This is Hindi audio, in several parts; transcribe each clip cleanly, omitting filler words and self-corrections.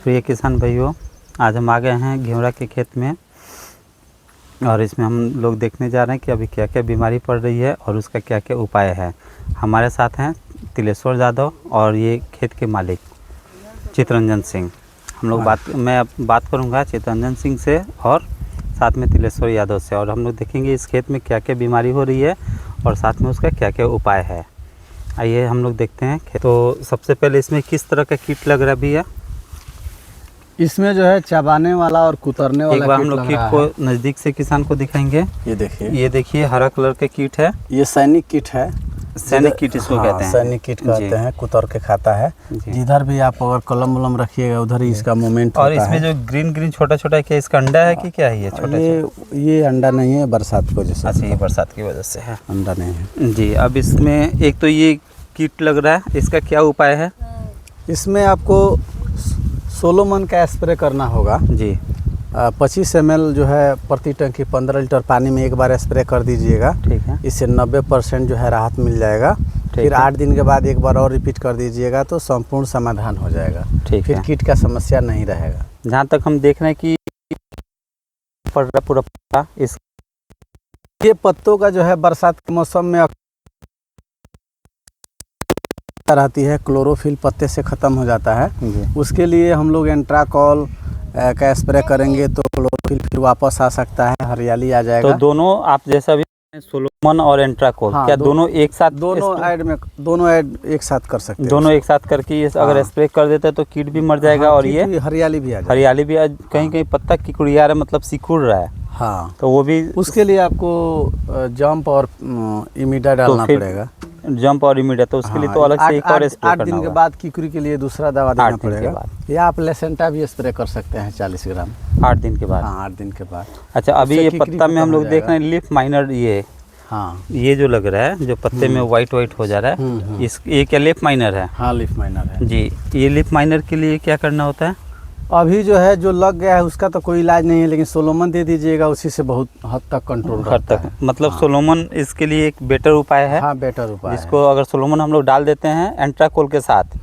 प्रिय किसान भाइयों, आज हम आ गए हैं घेवड़ा के खेत में और इसमें हम लोग देखने जा रहे हैं कि अभी क्या क्या बीमारी पड़ रही है और उसका क्या क्या उपाय है। हमारे साथ हैं तिलेश्वर यादव और ये खेत के मालिक चितरंजन सिंह। हम लोग मैं बात करूंगा चितरंजन सिंह से और साथ में तिलेश्वर यादव से, और हम लोग देखेंगे इस खेत में क्या क्या बीमारी हो रही है और साथ में उसका क्या क्या उपाय है। आइए हम लोग देखते हैं। तो सबसे पहले इसमें किस तरह का कीट लग रहा भी है? इसमें जो है चबाने वाला और कुतरने वाला। एक बार हम लोग कीट को नज़दीक से किसान को दिखाएंगे। ये देखिए हरा कलर का कीट है। ये सैनिक कीट है। सैनिक कीट इसको कहते हैं। सैनिक कीट कहते हैं, कुतर के खाता है। जिधर भी आप अगर कलम वलम रखिएगा उधर ही इसका मूवमेंट और इसमें जो ग्रीन ग्रीन छोटा छोटा क्या इसका अंडा है कि क्या है? ये छोटा ये अंडा नहीं है, बरसात की वजह से। अच्छा, ये बरसात की वजह से है, अंडा नहीं है जी। अब इसमें एक तो ये कीट लग रहा है, इसका क्या उपाय है? इसमें आपको सोलोमन का स्प्रे करना होगा जी। 25 ml जो है प्रति टंकी 15 लीटर पानी में एक बार स्प्रे कर दीजिएगा। ठीक है। इससे 90% जो है राहत मिल जाएगा। फिर 8 दिन के बाद एक बार और रिपीट कर दीजिएगा तो संपूर्ण समाधान हो जाएगा। फिर कीट का समस्या नहीं रहेगा। जहाँ तक हम देख रहे हैं कि पूरा पत्ता इस ये पत्तों का जो है बरसात के मौसम में रहती है, क्लोरोफिल पत्ते से ख़त्म हो जाता है। उसके लिए हम लोग एंट्राकॉल का स्प्रे करेंगे तो क्लोरोफिल फिर वापस आ सकता है, हरियाली आ जाएगा। तो दोनों आप जैसा भी सोलोमन और एंट्राकॉल, हाँ, क्या दोनों एक साथ? दोनों ऐड एक साथ कर सकते हैं। दोनों एक साथ करके अगर स्प्रे कर देते हैं तो कीट भी मर जाएगा। और ये हरियाली भी आ जाएगी। हरियाली भी कहीं कहीं पत्ता किकुड़िया रहा, मतलब सिकुड़ रहा है। हाँ, तो वो भी उसके लिए आपको जंप और इमिडा डालना पड़ेगा। जंप और इमीडिएट, तो उसके लिए तो अलग से एक और स्प्रे करना 8 दिन के बाद किकुरी के लिए दूसरा दवा देना पड़ेगा। या आप लेसेंटा भी स्प्रे कर सकते हैं 40 ग्राम 8 दिन के बाद। हाँ, 8 दिन के बाद। अच्छा, अभी ये पत्ता में हम लोग देख रहे हैं लीफ माइनर, ये जो लग रहा है जो पत्ते में वाइट हो जा रहा है, ये क्या लीफ माइनर है? हाँ, लीफ माइनर है जी। ये लीफ माइनर के लिए क्या करना होता है? अभी जो है जो लग गया है उसका तो कोई इलाज नहीं है, लेकिन सोलोमन दे दीजिएगा, उसी से बहुत हद तक कंट्रोल रहता है। मतलब सोलोमन इसके लिए एक बेटर उपाय है। हाँ, बेटर उपाय जिसको अगर सोलोमन हम लोग डाल देते हैं एंट्राकोल के साथ।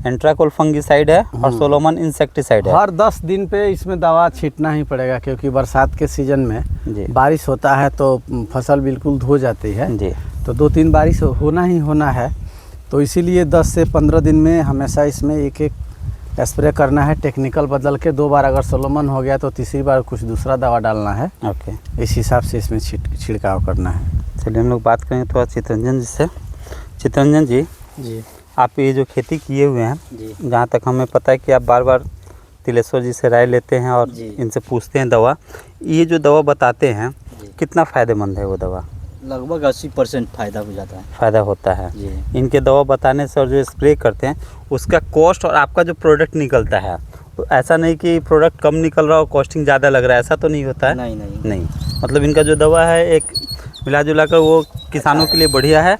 एंट्राकोल फंगीसाइड है और सोलोमन इंसेक्टिसाइड है। हर 10 दिन पे इसमें दवा छींटना ही पड़ेगा, क्योंकि बरसात के सीजन में बारिश होता है तो फसल बिल्कुल धो जाती है जी। तो 2-3 बारिश होना ही होना है, तो इसीलिए 10 से 15 दिन में हमेशा इसमें एक स्प्रे करना है। टेक्निकल बदल के 2 बार अगर सोलोमन हो गया तो तीसरी बार कुछ दूसरा दवा डालना है। ओके, इस हिसाब से इसमें छिड़काव करना है। चलिए हम लोग बात करें तो चितरंजन जी से। चितरंजन जी, आप ये जो खेती किए हुए हैं, जहाँ तक हमें पता है कि आप बार बार तिलेश्वर जी से राय लेते हैं और इनसे पूछते हैं दवा, ये जो दवा बताते हैं कितना फ़ायदेमंद है वो दवा? लगभग 80% फ़ायदा हो जाता है। फ़ायदा होता है इनके दवा बताने से, और जो स्प्रे करते हैं उसका कॉस्ट और आपका जो प्रोडक्ट निकलता है, तो ऐसा नहीं कि प्रोडक्ट कम निकल रहा हो कॉस्टिंग ज़्यादा लग रहा है, ऐसा तो नहीं होता है? नहीं। मतलब इनका जो दवा है एक मिला जुला कर वो किसानों के लिए बढ़िया है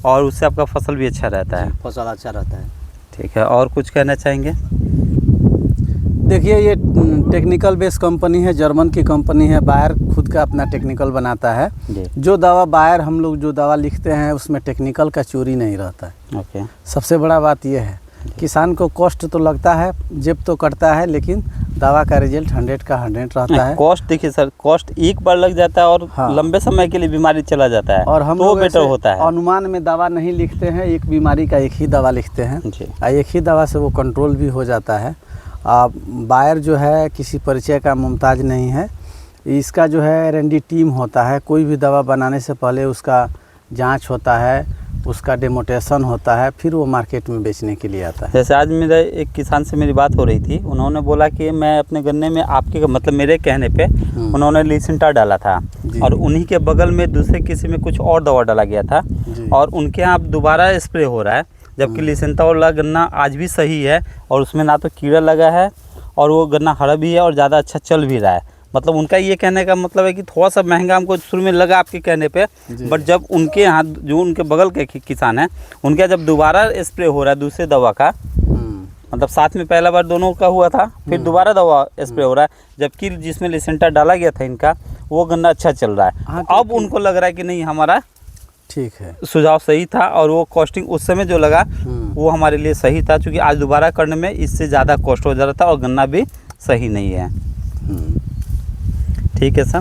और उससे आपका फसल भी अच्छा रहता है। फसल अच्छा रहता है। ठीक है, और कुछ कहना चाहेंगे? देखिए, ये टेक्निकल बेस कंपनी है, जर्मन की कंपनी है। बायर खुद का अपना टेक्निकल बनाता है। जो दवा बायर हम लोग जो दवा लिखते हैं उसमें टेक्निकल का चोरी नहीं रहता है। ओके। सबसे बड़ा बात यह है, किसान को कॉस्ट तो लगता है, जेब तो कटता है, लेकिन दवा का रिजल्ट 100 का 100 रहता है। कॉस्ट देखिए सर, कॉस्ट एक बार लग जाता है और लंबे समय के लिए बीमारी चला जाता है, और हम तो बेटर होता है। अनुमान में दवा नहीं लिखते हैं, एक बीमारी का एक ही दवा लिखते हैं, एक ही दवा से वो कंट्रोल भी हो जाता है। बायर जो है किसी परिचय का मुमताज नहीं है। इसका जो है R&D टीम होता है। कोई भी दवा बनाने से पहले उसका जांच होता है, उसका डेमोटेशन होता है, फिर वो मार्केट में बेचने के लिए आता है। जैसे आज मेरा एक किसान से मेरी बात हो रही थी, उन्होंने बोला कि मैं अपने गन्ने में आपके मतलब मेरे कहने पे उन्होंने लिसेंटा डाला था और उन्हीं के बगल में दूसरे किसी में कुछ और दवा डाला गया था और उनके यहाँ दोबारा स्प्रे हो रहा है, जबकि लिसेंटा वाला गन्ना आज भी सही है और उसमें ना तो कीड़ा लगा है और वो गन्ना हरा भी है और ज़्यादा अच्छा चल भी रहा है। मतलब उनका ये कहने का मतलब है कि थोड़ा सा महंगा हमको शुरू में लगा आपके कहने पे, बट जब उनके यहाँ जो उनके बगल के किसान हैं उनके जब दोबारा स्प्रे हो रहा है दूसरे दवा का, मतलब साथ में पहला बार दोनों का हुआ था, फिर दोबारा दवा स्प्रे हो रहा है, जबकि जिसमें लिसेंटा डाला गया था इनका वो गन्ना अच्छा चल रहा है। अब उनको लग रहा है कि नहीं, हमारा ठीक है, सुझाव सही था और वो कॉस्टिंग उस समय जो लगा वो हमारे लिए सही था, क्योंकि आज दोबारा करने में इससे ज़्यादा कॉस्ट हो जा रहा था और गन्ना भी सही नहीं है। ठीक है सर।